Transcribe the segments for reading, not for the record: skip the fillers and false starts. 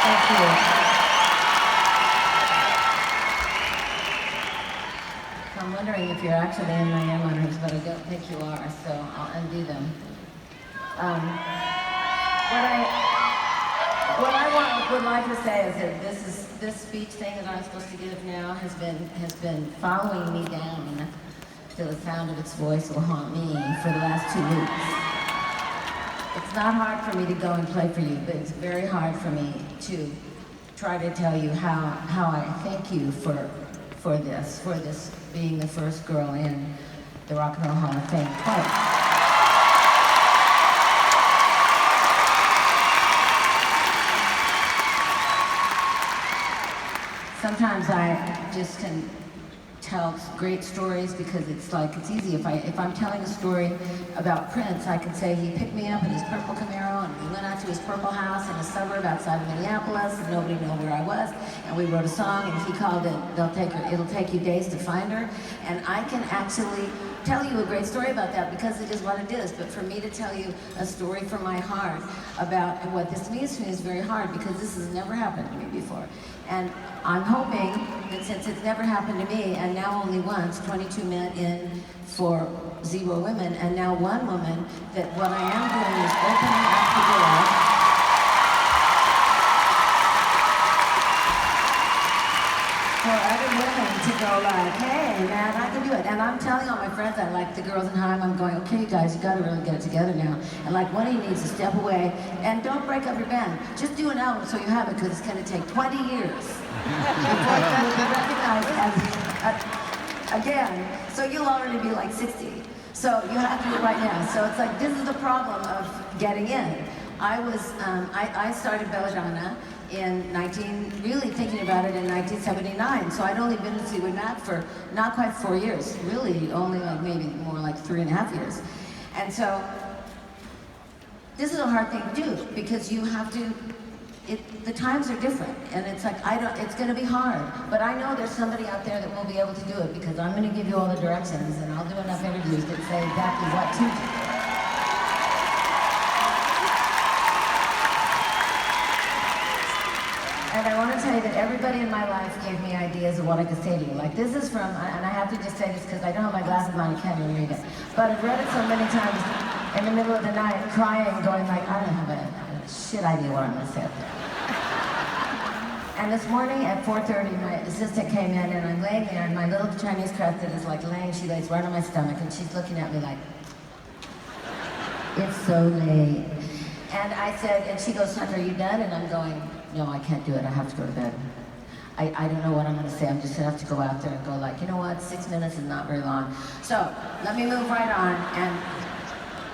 Thank you. I'm wondering if you're actually in my ear monitors, but I don't think you are, so I'll undo them. What I would like to say is that this speech thing that I'm supposed to give now has been following me down till the sound of its voice will haunt me for the last 2 weeks. It's not hard for me to go and play for you, but it's very hard for me to try to tell you how I thank you for this being the first girl in the Rock and Roll Hall of Fame twice. Sometimes I just can tell great stories because it's easy. If I'm telling a story about Prince, I could say he picked me up in his purple Camaro and we went out to his purple house in a suburb outside of Minneapolis and nobody knew where I was, and we wrote a song and he called it It'll Take You Days to Find Her, and I can actually tell you a great story about that because it is what it is. But for me to tell you a story from my heart about what this means to me is very hard because this has never happened to me before. And I'm hoping that since it's never happened to me, and now only once, 22 men in for 0 women, and now 1 woman, that what I am doing is opening up the door for other women to go like, hey man, I can do it. And I'm telling all my friends, I like the girls in Heim, I'm going, okay you guys, you gotta really get it together now. And like one of you needs to step away and don't break up your band. Just do an album so you have it, because it's gonna take 20 years before it's gonna be recognized as, again. So you'll already be like 60. So you have to do it right now. So it's like, this is the problem of getting in. I started Belgiana really thinking about it in 1979. So I'd only been to Fleetwood Mac for not quite 4 years, really only maybe more like 3.5 years. And so this is a hard thing to do because you have to, the times are different, and it's like, it's gonna be hard, but I know there's somebody out there that will be able to do it because I'm gonna give you all the directions and I'll do enough interviews that say exactly what to do. And I want to tell you that everybody in my life gave me ideas of what I could say to you. Like this is from, and I have to just say this because I don't have my glasses on, I can't even read it. But I've read it so many times in the middle of the night, crying, going like, I don't have a shit idea what I'm going to say up there. And this morning at 4:30, my assistant came in and I'm laying there and my little Chinese crested is like laying, she lays right on my stomach and she's looking at me like, it's so late. And I said, and she goes, Hunter, are you done? And I'm going, no, I can't do it. I have to go to bed. I don't know what I'm going to say. I'm just going to have to go out there and go like, you know what? 6 minutes is not very long. So let me move right on. And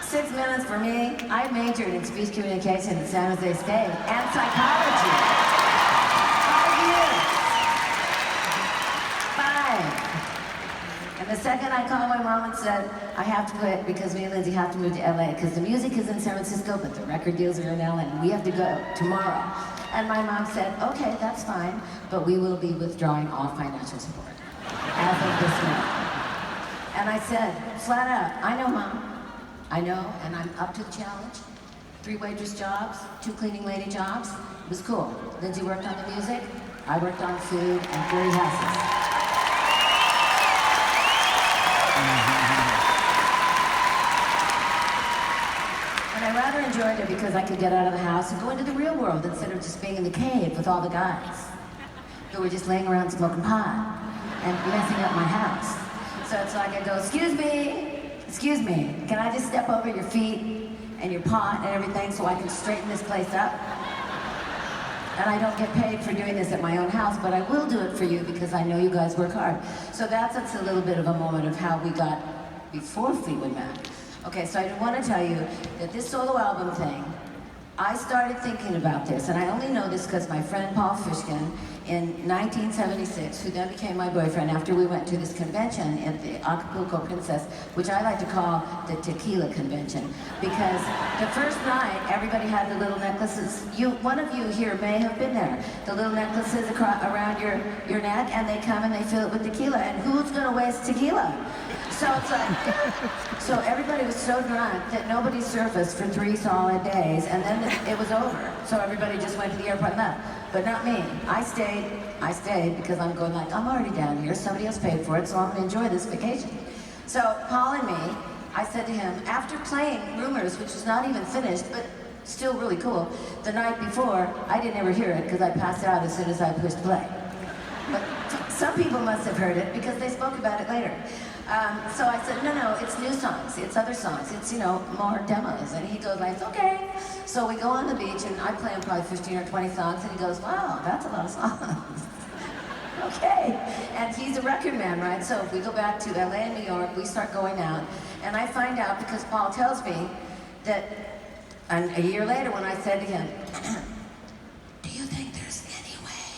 6 minutes for me, I majored in speech communication at San Jose State and psychology. 5 years. 5. And the second I called my mom and said, I have to quit because me and Lindsay have to move to LA because the music is in San Francisco, but the record deals are in LA and we have to go tomorrow. And my mom said, okay, that's fine, but we will be withdrawing all financial support as of this minute. And I said, flat out, I know, Mom. I know, and I'm up to the challenge. 3 waitress jobs, 2 cleaning lady jobs. It was cool. Lindsay worked on the music, I worked on food and 3 houses. And I rather enjoyed it because I could get out of the house and go into the real world instead of just being in the cave with all the guys who were just laying around smoking pot and messing up my house. So it's like I go, excuse me, can I just step over your feet and your pot and everything so I can straighten this place up? And I don't get paid for doing this at my own house, but I will do it for you because I know you guys work hard. So that's a little bit of a moment of how we got before Fleetwood Mac. Okay, so I want to tell you that this solo album thing, I started thinking about this, and I only know this because my friend Paul Fishkin in 1976, who then became my boyfriend after we went to this convention at the Acapulco Princess, which I like to call the Tequila Convention, because the first night everybody had the little necklaces. One of you here may have been there. The little necklaces around your neck, and they come and they fill it with tequila, and who's going to waste tequila? So it's like, so everybody was so drunk that nobody surfaced for 3 solid days, and then it was over. So everybody just went to the airport and left. But not me. I stayed because I'm going like, I'm already down here, somebody else paid for it, so I'm gonna enjoy this vacation. So Paul and me, I said to him, after playing Rumors, which was not even finished, but still really cool, the night before, I didn't ever hear it because I passed out as soon as I pushed play. But some people must have heard it because they spoke about it later. So I said, no, it's new songs, it's other songs, it's, more demos. And he goes like, okay. So we go on the beach and I play him probably 15 or 20 songs and he goes, wow, that's a lot of songs. Okay. And he's a record man, right? So if we go back to LA and New York, we start going out. And I find out because Paul tells me that a year later when I said to him, do you think there's any way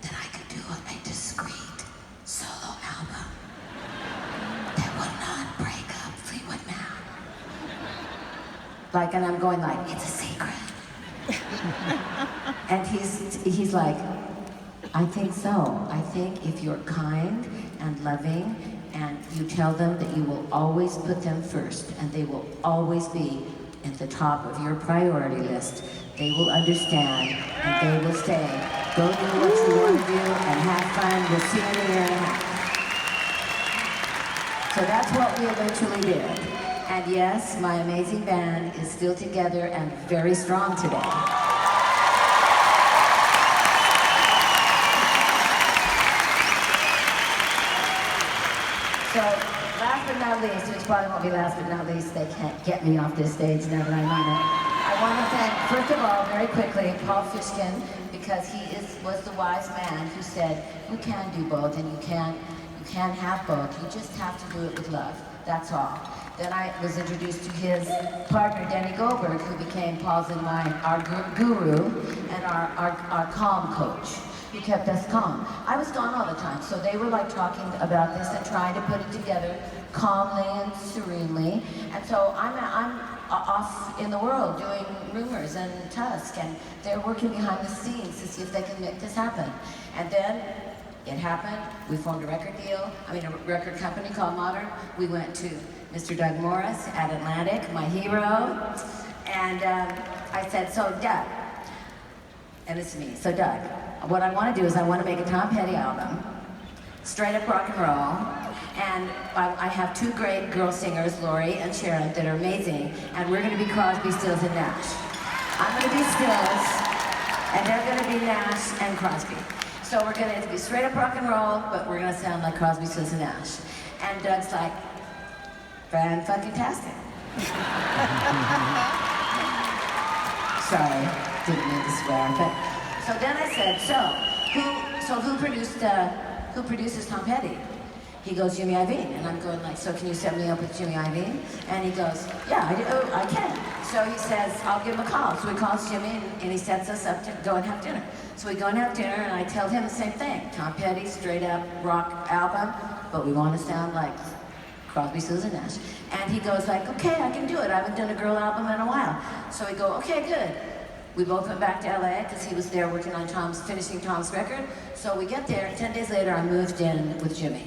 that I could do a discreet solo album that would not break up Fleetwood Mac? Like, and I'm going like, it's a secret. And he's like, I think so. I think if you're kind and loving and you tell them that you will always put them first and they will always be at the top of your priority list, they will understand and they will say, go do what you want to do and have fun. We'll see you in a year and a half. So that's what we eventually did. And yes, my amazing band is still together and very strong today. So, last but not least, which probably won't be last but not least, they can't get me off this stage now that I'm on it. I want to thank, first of all, very quickly, Paul Fishkin, because he was the wise man who said, you can do both and you can have both. You just have to do it with love. That's all. Then I was introduced to his partner, Danny Goldberg, who became Paul's and our guru and our calm coach. He kept us calm. I was gone all the time, so they were like talking about this and trying to put it together calmly and serenely. And so I'm off in the world doing Rumors and Tusk, and they're working behind the scenes to see if they can make this happen. And then it happened. We formed a record company called Modern. We went to Mr. Doug Morris at Atlantic, my hero. And I said, so Doug, and it's me, so Doug, what I want to do is I want to make a Tom Petty album, straight up rock and roll, and I have 2 great girl singers, Lori and Sharon, that are amazing, and we're going to be Crosby, Stills, and Nash. I'm going to be Stills, and they're going to be Nash and Crosby. So we're going to be straight up rock and roll, but we're going to sound like Crosby, Stills, and Nash. And Doug's like, fan-fucking-tastic. Sorry, didn't mean to swear, but... So then I said, who produces Tom Petty? He goes, Jimmy Iovine. And I'm going like, so can you set me up with Jimmy Iovine? And he goes, yeah, I can. So he says, I'll give him a call. So he calls Jimmy and he sets us up to go and have dinner. So we go and have dinner and I tell him the same thing. Tom Petty, straight up rock album, but we want to sound like Crosby, Stills, and Nash. And he goes like, okay, I can do it. I haven't done a girl album in a while. So we go, okay, good. We both went back to LA because he was there working on finishing Tom's record. So we get there, and 10 days later, I moved in with Jimmy.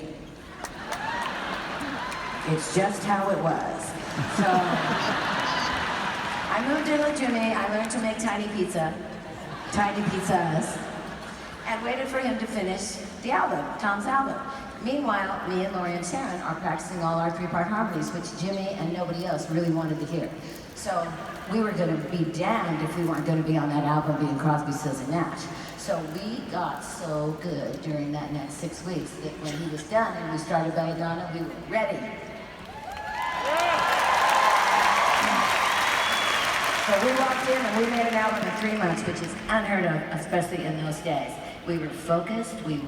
It's just how it was. So I moved in with Jimmy. I learned to make tiny pizzas, and waited for him to finish the album, Tom's album. Meanwhile, me and Lori and Sharon are practicing all our 3-part harmonies, which Jimmy and nobody else really wanted to hear. So we were going to be damned if we weren't going to be on that album being Crosby, Stills, and Nash. So we got so good during that next 6 weeks that when he was done and we started Belladonna, we were ready. So we walked in and we made an album in 3 months, which is unheard of, especially in those days. We were focused, we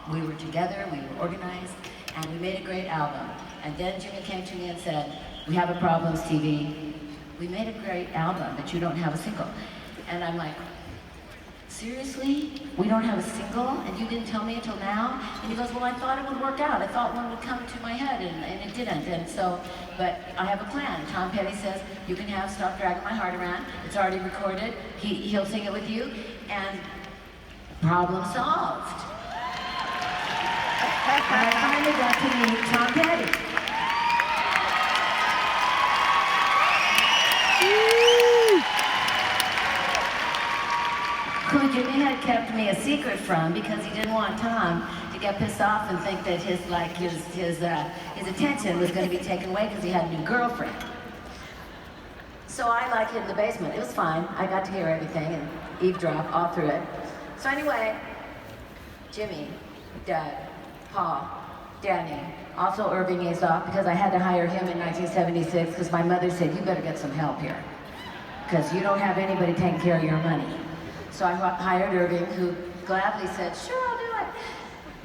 were together, we were organized, and we made a great album. And then Jimmy came to me and said, we have a problem, Stevie. We made a great album, but you don't have a single. And I'm like, seriously? We don't have a single? And you didn't tell me until now? And he goes, well, I thought it would work out. I thought one would come to my head, and it didn't. And so, but I have a plan. Tom Petty says, you can have Stop Dragging My Heart Around. It's already recorded. He'll sing it with you, and problem solved. I finally got to meet Tom Petty. Who Jimmy had kept me a secret from because he didn't want Tom to get pissed off and think that his attention was going to be taken away because he had a new girlfriend. So I hid in the basement. It was fine. I got to hear everything and eavesdrop all through it. So anyway, Jimmy, Dad, Paul, Danny, also Irving Azoff, because I had to hire him in 1976 because my mother said, you better get some help here because you don't have anybody taking care of your money. So I hired Irving, who gladly said, sure, I'll do it.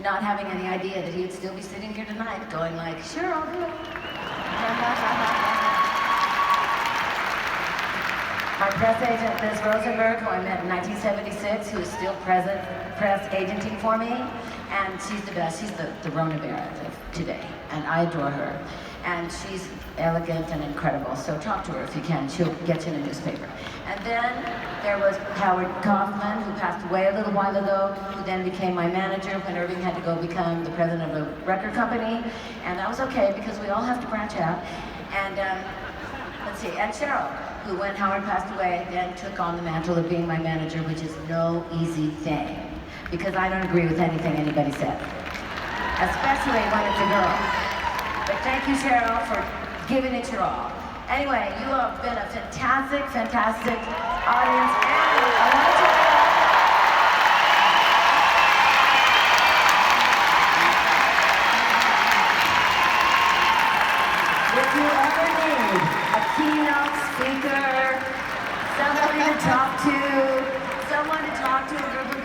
Not having any idea that he would still be sitting here tonight going like, sure, I'll do it. My press agent, Liz Rosenberg, who I met in 1976, who is still press agenting for me, and she's the best. She's the Rona Barrett of today, and I adore her. And she's elegant and incredible, so talk to her if you can. She'll get you in a newspaper. And then there was Howard Kaufman, who passed away a little while ago, who then became my manager when Irving had to go become the president of a record company. And that was okay, because we all have to branch out. And let's see, and Cheryl, who when Howard passed away, then took on the mantle of being my manager, which is no easy thing, because I don't agree with anything anybody said, especially when it's a girl. But thank you, Cheryl, for giving it your all. Anyway, you have been a fantastic, fantastic audience, and I want to tell you, if you ever need a keynote speaker, someone to talk to a group of